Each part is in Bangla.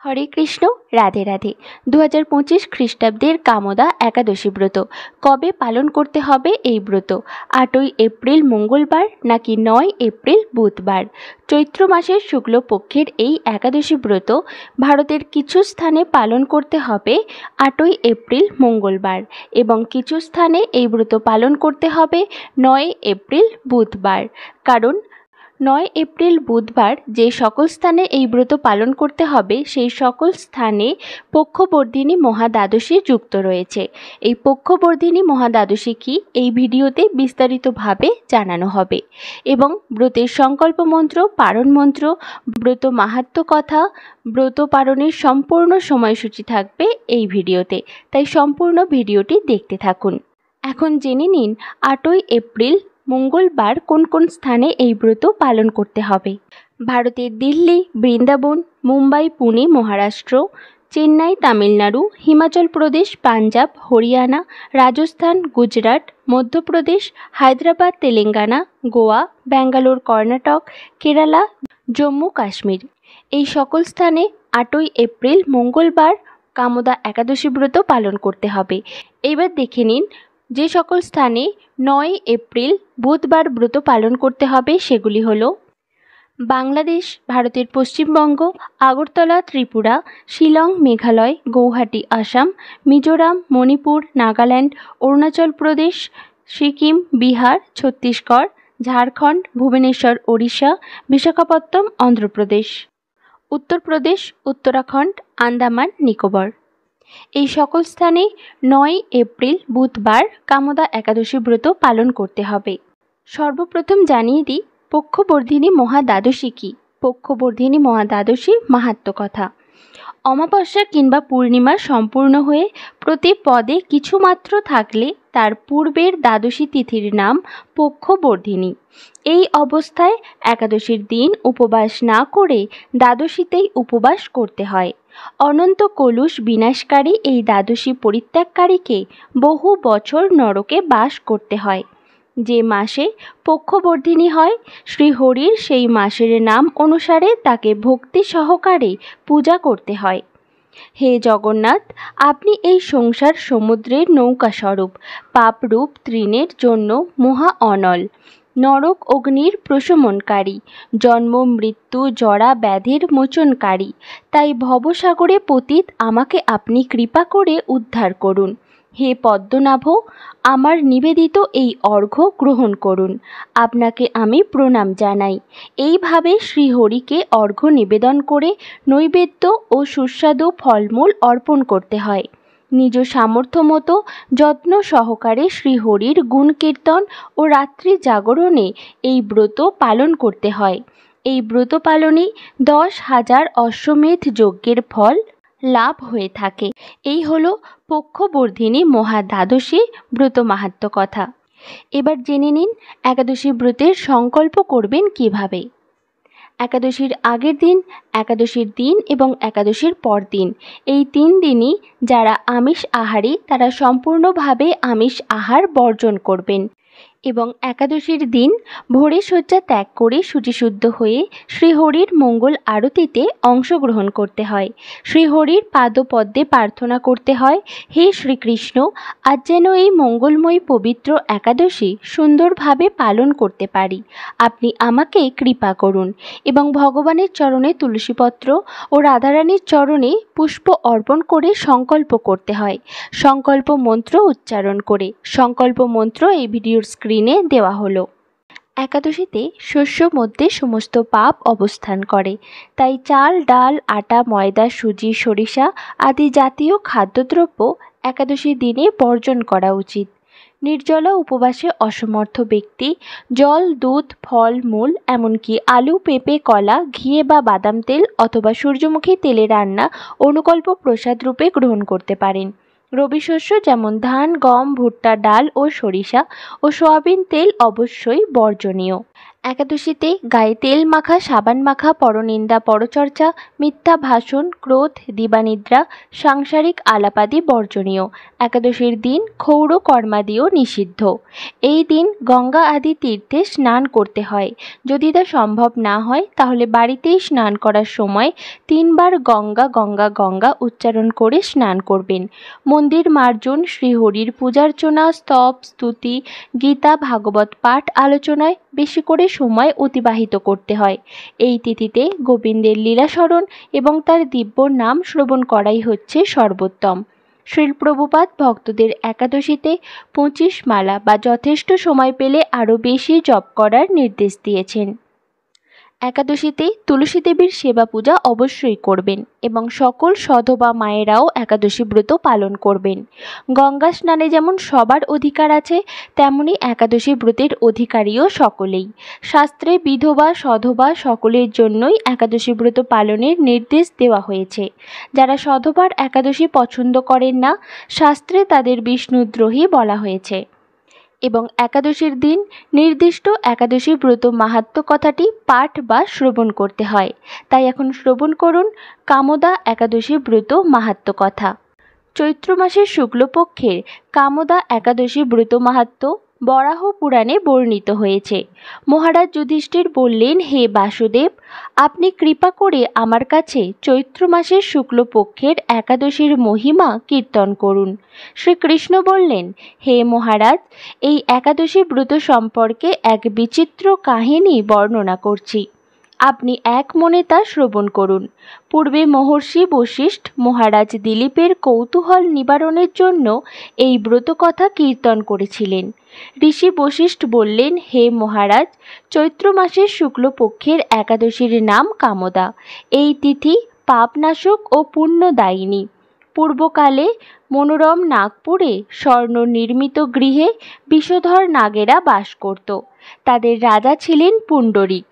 হরে কৃষ্ণ, রাধে রাধে। 2025 খ্রিস্টাব্দের কামদা একাদশী ব্রত কবে পালন করতে হবে? এই ব্রত 8ই এপ্রিল মঙ্গলবার নাকি 9 এপ্রিল বুধবার? চৈত্র মাসের শুক্লপক্ষের এই একাদশী ব্রত ভারতের কিছু স্থানে পালন করতে হবে 8ই এপ্রিল মঙ্গলবার এবং কিছু স্থানে এই ব্রত পালন করতে হবে 9 এপ্রিল বুধবার। কারণ 9 এপ্রিল বুধবার যে সকল স্থানে এই ব্রত পালন করতে হবে সেই সকল স্থানে পক্ষবর্ধিনী মহাদ্বাদশী যুক্ত রয়েছে। এই পক্ষবর্ধিনী মহাদ্বাদশী কি, এই ভিডিওতে বিস্তারিতভাবে জানানো হবে এবং ব্রতের সংকল্প মন্ত্র, পারণ মন্ত্র, ব্রত মাহাত্ম্য কথা, ব্রত পালনের সম্পূর্ণ সময়সূচি থাকবে এই ভিডিওতে, তাই সম্পূর্ণ ভিডিওটি দেখতে থাকুন। এখন জেনে নিন 8ই এপ্রিল মঙ্গলবার কোন কোন স্থানে এই ব্রত পালন করতে হবে। ভারতের দিল্লি, বৃন্দাবন, মুম্বাই, পুনে, মহারাষ্ট্র, চেন্নাই, তামিলনাড়ু, হিমাচল প্রদেশ, পাঞ্জাব, হরিয়ানা, রাজস্থান, গুজরাট, মধ্যপ্রদেশ, হায়দ্রাবাদ, তেলেঙ্গানা, গোয়া, ব্যাঙ্গালোর, কর্ণাটক, কেরালা, জম্মু কাশ্মীর, এই সকল স্থানে 8ই এপ্রিল মঙ্গলবার কামদা একাদশী ব্রত পালন করতে হবে। এবার দেখে নিন যে সকল স্থানে 9 এপ্রিল বুধবার ব্রত পালন করতে হবে সেগুলি হলো বাংলাদেশ, ভারতের পশ্চিমবঙ্গ, আগরতলা ত্রিপুরা, শিলং মেঘালয়, গৌহাটি আসাম, মিজোরাম, মণিপুর, নাগাল্যান্ড, অরুণাচল প্রদেশ, সিকিম, বিহার, ছত্তিশগড়, ঝাড়খণ্ড, ভুবনেশ্বর ওড়িশা, বিশাখাপত্তনম অন্ধ্রপ্রদেশ, উত্তরপ্রদেশ, উত্তরাখণ্ড, আন্দামান নিকোবর, এই সকল স্থানে 9 এপ্রিল বুধবার কামদা একাদশী ব্রত পালন করতে হবে। সর্বপ্রথম জানিয়ে দিই পক্ষবর্ধিনী মহাদ্বাদশী কি। পক্ষবর্ধিনী মহাদ্বাদশী মাহাত্ম্য কথা। অমাবস্যা কিংবা পূর্ণিমা সম্পূর্ণ হয়ে প্রতি পদে কিছুমাত্র থাকলে তার পূর্বের দ্বাদশী তিথির নাম পক্ষবর্ধিনী। এই অবস্থায় একাদশীর দিন উপবাস না করে দ্বাদশীতেই উপবাস করতে হয়। অনন্ত কলুষ বিনাশকারী এই দ্বাদশী পরিত্যাগকারীকে বহু বছর নরকে বাস করতে হয়। যে মাসে পক্ষবর্ধিনী হয় শ্রীহরির সেই মাসের নাম অনুসারে তাকে ভক্তি সহকারে পূজা করতে হয়। হে জগন্নাথ, আপনি এই সংসার সমুদ্রের নৌকা স্বরূপ, পাপরূপ তৃণের জন্য মহা অনল, নরক অগ্নির প্রশমনকারী, জন্ম মৃত্যু জরা ব্যাধির মোচনকারী। তাই ভবসাগরে পতিত আমাকে আপনি কৃপা করে উদ্ধার করুন। হে পদ্মনাভ, আমার নিবেদিত এই অর্ঘ্য গ্রহণ করুন। আপনাকে আমি প্রণাম জানাই। এইভাবে শ্রীহরিকে অর্ঘ্য নিবেদন করে নৈবেদ্য ও সুস্বাদু ফলমূল অর্পণ করতে হয়। নিজ সামর্থ্য মতো যত্ন সহকারে শ্রীহরির গুণ কীর্তন ও রাত্রি জাগরণে এই ব্রত পালন করতে হয়। এই ব্রত পালনে 10,000 অশ্বমেধ যজ্ঞের ফল লাভ হয়ে থাকে। এই হলো পক্ষবর্ধিনী মহাদ্বাদশী ব্রত মাহাত্ম্য কথা। এবার জেনে নিন একাদশী ব্রতের সংকল্প করবেন কিভাবে। একাদশীর আগের দিন, একাদশীর দিন এবং একাদশীর পর দিন, এই 3 দিনই যারা আমিষ আহারী তারা সম্পূর্ণভাবে আমিষ আহার বর্জন করবেন এবং একাদশীর দিন ভোরে শয্যা ত্যাগ করে শুচিশুদ্ধ হয়ে শ্রীহরির মঙ্গল আরতিতে অংশগ্রহণ করতে হয়। শ্রীহরির পাদপদ্মে প্রার্থনা করতে হয়, হে শ্রীকৃষ্ণ, আজ যেন এই মঙ্গলময়ী পবিত্র একাদশী সুন্দরভাবে পালন করতে পারি, আপনি আমাকে কৃপা করুন। এবং ভগবানের চরণে তুলসীপত্র ও রাধারানীর চরণে পুষ্প অর্পণ করে সংকল্প করতে হয়, সংকল্প মন্ত্র উচ্চারণ করে। সংকল্প মন্ত্র এই ভিডিওর স্ক্রিনে দেওয়া হলো। একাদশীতে শস্য মধ্যে সমস্ত পাপ অবস্থান করে, তাই চাল, ডাল, আটা, ময়দা, সুজি, সরিষা আদি জাতীয় খাদ্যদ্রব্য একাদশীর দিনে বর্জন করা উচিত। নির্জলা উপবাসে অসমর্থ ব্যক্তি জল, দুধ, ফল মূল এমনকি আলু, পেঁপে, কলা, ঘিয়ে বা বাদাম তেল অথবা সূর্যমুখী তেলে রান্না অনুকল্প প্রসাদ রূপে গ্রহণ করতে পারেন। রবি শস্য যেমন ধান, গম, ভুট্টা, ডাল ও সরিষা ও সয়াবিন তেল অবশ্যই বর্জনীয়। একাদশীতে গায়ে তেল মাখা, সাবান মাখা, পরনিন্দা, পরচর্চা, মিথ্যা ভাষণ, ক্রোধ, দিবানিদ্রা, সাংসারিক আলাপাদি বর্জনীয়। একাদশীর দিন ক্ষৌর কর্মাদিও নিষিদ্ধ। এই দিন গঙ্গা আদি তীর্থে স্নান করতে হয়। যদি তা সম্ভব না হয় তাহলে বাড়িতেই স্নান করার সময় 3 বার গঙ্গা গঙ্গা গঙ্গা উচ্চারণ করে স্নান করবেন। মন্দির মার্জন, শ্রীহরির পূজার্চনা, স্তব, স্তুতি, গীতা ভাগবত পাঠ আলোচনায় বেশি করে সময় অতিবাহিত করতে হয়। এই তিথিতে গোবিন্দের লীলাস্মরণ এবং তার দিব্য নাম শ্রবণ করাই হচ্ছে সর্বোত্তম। শ্রীল প্রভুপাদ ভক্তদের একাদশীতে 25 মালা বা যথেষ্ট সময় পেলে আরও বেশি জপ করার নির্দেশ দিয়েছেন। একাদশীতে তুলসী দেবীর সেবা পূজা অবশ্যই করবেন এবং সকল সধবা মায়েরাও একাদশী ব্রত পালন করবেন। গঙ্গা স্নানে যেমন সবার অধিকার আছে, তেমনি একাদশী ব্রতের অধিকারীও সকলেই। শাস্ত্রে বিধবা সধবা সকলের জন্যই একাদশী ব্রত পালনের নির্দেশ দেওয়া হয়েছে। যারা সধবার একাদশী পছন্দ করেন না, শাস্ত্রে তাদের বিষ্ণুদ্রোহী বলা হয়েছে। এবং একাদশীর দিন নির্দিষ্ট একাদশী ব্রত মাহাত্ম্য কথাটি পাঠ বা শ্রবণ করতে হয়। তাই এখন শ্রবণ করুন কামদা একাদশী ব্রত মাহাত্ম্য কথা। চৈত্র মাসের শুক্লপক্ষের কামদা একাদশী ব্রত মাহাত্ম্য বরাহ পুরাণে বর্ণিত হয়েছে। মহারাজ যুধিষ্ঠির বললেন, হে বাসুদেব, আপনি কৃপা করে আমার কাছে চৈত্র মাসের শুক্লপক্ষের একাদশীর মহিমা কীর্তন করুন। শ্রীকৃষ্ণ বললেন, হে মহারাজ, এই একাদশী ব্রত সম্পর্কে এক বিচিত্র কাহিনী বর্ণনা করছি। আপনি এক মনে তা শ্রবণ করুন। পূর্বে মহর্ষি বশিষ্ঠ মহারাজ দিলীপের কৌতূহল নিবারণের জন্য এই ব্রতকথা কীর্তন করেছিলেন। ঋষি বশিষ্ঠ বললেন, হে মহারাজ, চৈত্র মাসের শুক্লপক্ষের একাদশীর নাম কামদা। এই তিথি পাপনাশক ও পুণ্যদায়িনী। পূর্বকালে মনোরম নাগপুরে স্বর্ণ নির্মিত গৃহে বিষধর নাগেরা বাস করত। তাদের রাজা ছিলেন পুণ্ডরিক।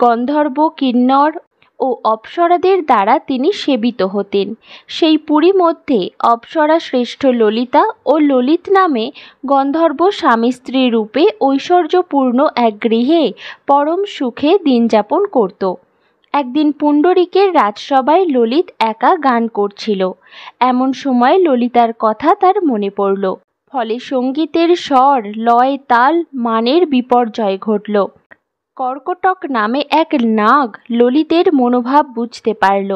গন্ধর্ব, কিন্নর ও অপ্সরাদের দ্বারা তিনি সেবিত হতেন। সেই পুরী মধ্যে অপ্সরা শ্রেষ্ঠ ললিতা ও ললিত নামে গন্ধর্ব স্বামী স্ত্রী রূপে ঐশ্বর্যপূর্ণ এক গৃহে পরম সুখে দিন যাপন করত। একদিন পুণ্ডরিকের রাজসভায় ললিত একা গান করছিল। এমন সময় ললিতার কথা তার মনে পড়ল। ফলে সঙ্গীতের স্বর, লয়, তাল, মানের বিপর্যয় ঘটল। কর্কটক নামে এক নাগ ললিতের মনোভাব বুঝতে পারল।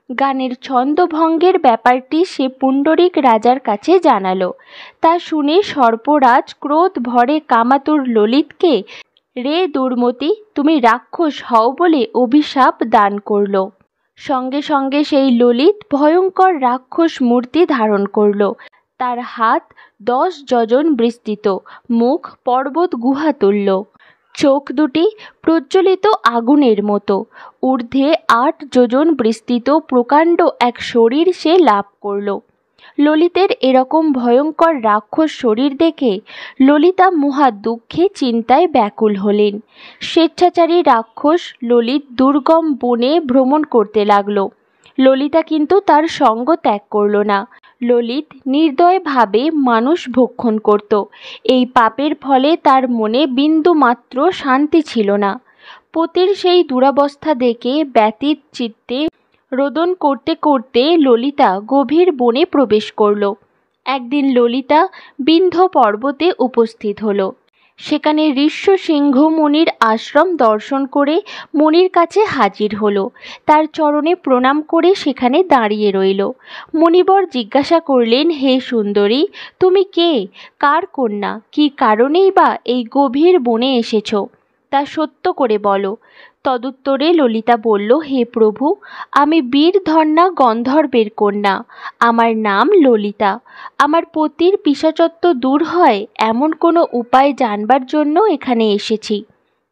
গানের ছন্দভঙ্গের ব্যাপারটি সে পুণ্ডরিক রাজার কাছে জানালো। তা শুনে সর্পরাজ ক্রোধ ভরে কামাতুর ললিতকে, রে দুর্মতি, তুমি রাক্ষস হও বলে অভিশাপ দান করল। সঙ্গে সঙ্গে সেই ললিত ভয়ঙ্কর রাক্ষস মূর্তি ধারণ করল। তার হাত 10 যোজন বিস্তৃত, মুখ পর্বত গুহা তুল্য, চোখ দুটি প্রজ্বলিত আগুনের মতো, ঊর্ধ্বে 8 যোজন বিস্তৃত প্রকাণ্ড এক শরীর সে লাভ করল। ললিতের এরকম ভয়ঙ্কর রাক্ষস শরীর দেখে ললিতা মহা দুঃখে চিন্তায় ব্যাকুল হলেন। স্বেচ্ছাচারী রাক্ষস ললিত দুর্গম বনে ভ্রমণ করতে লাগলো। ললিতা কিন্তু তার সঙ্গ ত্যাগ করল না। ললিত নির্দয়ভাবে মানুষ ভক্ষণ করত। এই পাপের ফলে তার মনে বিন্দুমাত্র শান্তি ছিল না। পতির সেই দুরবস্থা দেখে ব্যথিত চিত্তে রোদন করতে করতে ললিতা গভীর বনে প্রবেশ করল। একদিন ললিতা বিন্ধ্য পর্বতে উপস্থিত হল। সেখানে ঋষ্যসিংহ মুনির আশ্রম দর্শন করে মুনির কাছে হাজির হলো। তার চরণে প্রণাম করে সেখানে দাঁড়িয়ে রইল। মুনিবর জিজ্ঞাসা করলেন, হে সুন্দরী, তুমি কে, কার কন্যা, কি কারণেই বা এই গভীর বনে এসেছ, তা সত্য করে বলো। তদুত্তরে ললিতা বলল, হে প্রভু, আমি বীরধন্যা গন্ধর্বের কন্যা। আমার নাম ললিতা। আমার পতির পিশাচত্ব দূর হয় এমন কোনো উপায় জানবার জন্য এখানে এসেছি।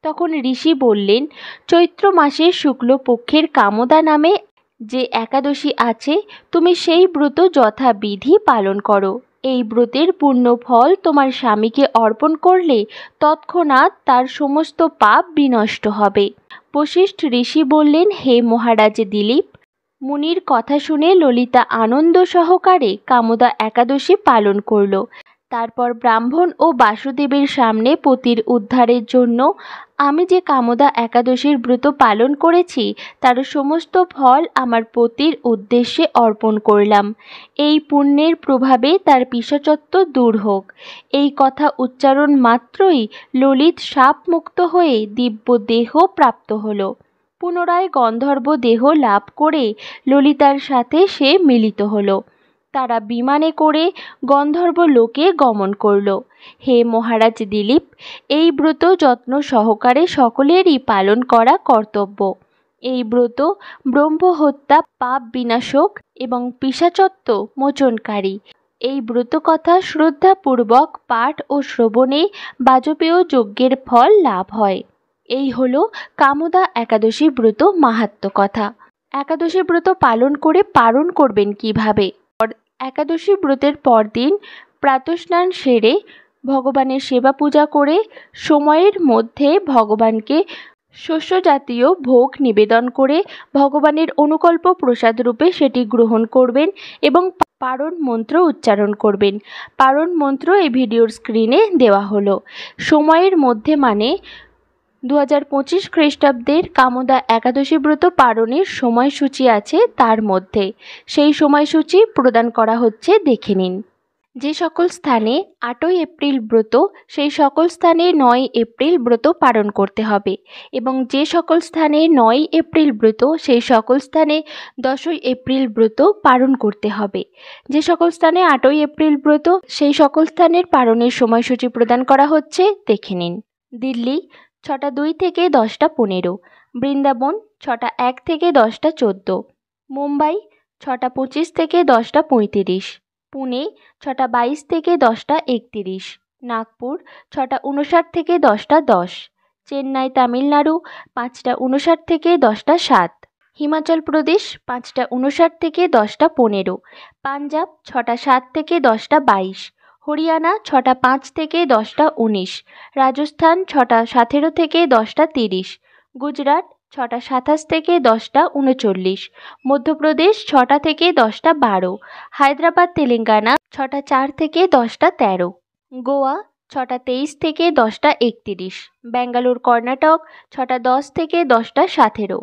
তখন ঋষি বললেন, চৈত্র মাসের শুক্লপক্ষের কামদা নামে যে একাদশী আছে, তুমি সেই ব্রত যথাবিধি পালন করো। এই ব্রতের পূর্ণ ফল তোমার স্বামীকে অর্পণ করলে তৎক্ষণাৎ তার সমস্ত পাপ বিনষ্ট হবে। বশিষ্ঠ ঋষি বললেন, হে মহারাজ দিলীপ, মুনির কথা শুনে ললিতা আনন্দ সহকারে কামদা একাদশী পালন করল। তারপর ব্রাহ্মণ ও বাসুদেবের সামনে পতির উদ্ধারের জন্য আমি যে কামদা একাদশীর ব্রত পালন করেছি তার সমস্ত ফল আমার পতির উদ্দেশ্যে অর্পণ করলাম। এই পুণ্যের প্রভাবে তার পিশাচত্ব দূর হোক। এই কথা উচ্চারণ মাত্রই ললিত শাপমুক্ত হয়ে দিব্য দেহ প্রাপ্ত হল। পুনরায় গন্ধর্ব দেহ লাভ করে ললিতার সাথে সে মিলিত হল। তারা বিমানে করে গন্ধর্ব লোকে গমন করল। হে মহারাজ দিলীপ, এই ব্রত যত্ন সহকারে সকলেরই পালন করা কর্তব্য। এই ব্রত ব্রহ্মহত্যা, পাপ বিনাশক এবং পিশাচত্ব মোচনকারী। এই ব্রত কথা শ্রদ্ধাপূর্বক পাঠ ও শ্রবণে বাজপেয় যজ্ঞের ফল লাভ হয়। এই হলো কামদা একাদশী ব্রত মাহাত্ম্য কথা। একাদশী ব্রত পালন করে পালন করবেন কিভাবে? একাদশী ব্রতের পরদিন প্রাতঃস্নান সেরে ভগবানের সেবা পূজা করে সময়ের মধ্যে ভগবানকে শস্য জাতীয় ভোগ নিবেদন করে ভগবানের অনুকল্প প্রসাদ রূপে সেটি গ্রহণ করবেন এবং পারণ মন্ত্র উচ্চারণ করবেন। পারণ মন্ত্র এই ভিডিওর স্ক্রিনে দেওয়া হলো। সময়ের মধ্যে মানে 2025 খ্রিস্টাব্দের কামদা একাদশী ব্রত পালনের সময়সূচি আছে, তার মধ্যে সেই সময়সূচি প্রদান করা হচ্ছে, দেখে নিন। যে সকল স্থানে 8ই এপ্রিল ব্রত, সেই সকল স্থানে 9 এপ্রিল ব্রত পালন করতে হবে এবং যে সকল স্থানে 9 এপ্রিল ব্রত, সেই সকল স্থানে 10ই এপ্রিল ব্রত পালন করতে হবে। যে সকল স্থানে 8ই এপ্রিল ব্রত, সেই সকল স্থানের পালনের সময়সূচি প্রদান করা হচ্ছে, দেখে নিন। দিল্লি 6টা 2 থেকে 10টা 15, বৃন্দাবন 6টা 1 থেকে 10টা 14, মুম্বাই 6টা 25 থেকে 10টা 35, পুনে 6টা 22 থেকে 10টা 31, নাগপুর 6টা 59 থেকে 10টা 10, চেন্নাই তামিলনাড়ু 5টা 59 থেকে 10টা 7, হিমাচল প্রদেশ 5টা 59 থেকে 10টা 15, পাঞ্জাব 6টা 7 থেকে 10টা 22, হরিয়ানা 6টা 5 থেকে 10টা 19, রাজস্থান 6টা 17 থেকে 10টা 30, গুজরাট 6টা 27 থেকে 10টা 39, মধ্যপ্রদেশ 6টা থেকে 10টা 12, হায়দ্রাবাদ তেলেঙ্গানা 6টা 4 থেকে 10টা 13, গোয়া 6টা 23 থেকে 10টা 31, ব্যাঙ্গালোর কর্ণাটক 6টা 10 থেকে 10টা 17,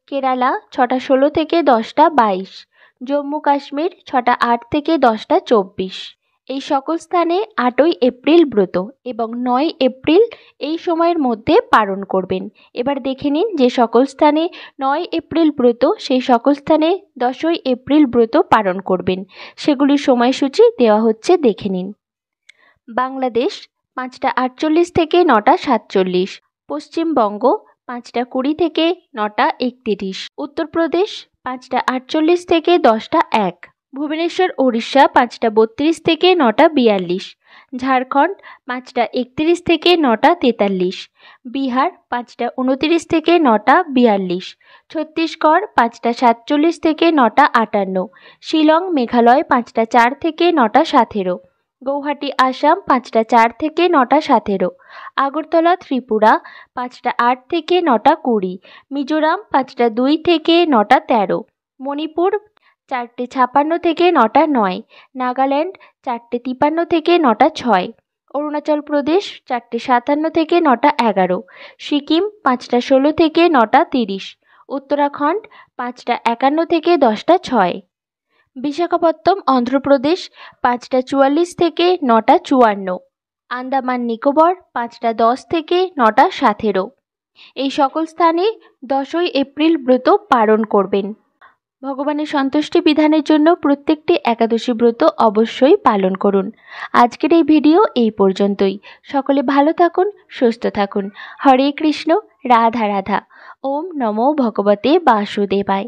কেরালা 6টা 16 থেকে 10টা 22, জম্মু কাশ্মীর 6টা 8 থেকে 10টা 24। এই সকল স্থানে 8ই এপ্রিল ব্রত এবং 9 এপ্রিল এই সময়ের মধ্যে পালন করবেন। এবার দেখে নিন যে সকল স্থানে 9 এপ্রিল ব্রত, সেই সকল স্থানে 10ই এপ্রিল ব্রত পালন করবেন, সেগুলির সময়সূচি দেওয়া হচ্ছে, দেখে নিন। বাংলাদেশ 5টা 48 থেকে 9টা 47, পশ্চিমবঙ্গ 5টা 20 থেকে 9টা 31, উত্তরপ্রদেশ 5টা 48 থেকে 10টা 1, ভুবনেশ্বর ওড়িশা 5টা 32 থেকে 9টা 42, ঝাড়খণ্ড 5টা 31 থেকে 9টা 43, বিহার 5টা 29 থেকে 9টা 42, ছত্তিশগড় 5টা 47 থেকে 9টা 58, শিলং মেঘালয় 5টা 4 থেকে 9টা 17, গৌহাটি আসাম 5টা 4 থেকে 9টা 17, আগরতলা ত্রিপুরা 5টা 8 থেকে 9টা 20, মিজোরাম 5টা 2 থেকে 9টা 13, মণিপুর 4টে 56 থেকে 9টা 9, নাগাল্যান্ড 4টে 53 থেকে 9টা 6, অরুণাচল প্রদেশ 4টে 57 থেকে 9টা 11, সিকিম 5টা 16 থেকে 9টা 30, উত্তরাখণ্ড 5টা 51 থেকে 10টা 6, বিশাখাপত্তনম অন্ধ্রপ্রদেশ 5টা 44 থেকে 9টা 54, আন্দামান নিকোবর 5টা 10 থেকে 9টা 17। এই সকল স্থানে 10ই এপ্রিল ব্রত পালন করবেন। ভগবানের সন্তুষ্টি বিধানের জন্য প্রত্যেকটি একাদশী ব্রত অবশ্যই পালন করুন। আজকের এই ভিডিও এই পর্যন্তই। সকলে ভালো থাকুন, সুস্থ থাকুন। হরে কৃষ্ণ, রাধা রাধা। ওম নমো ভগবতে বাসুদেবায়।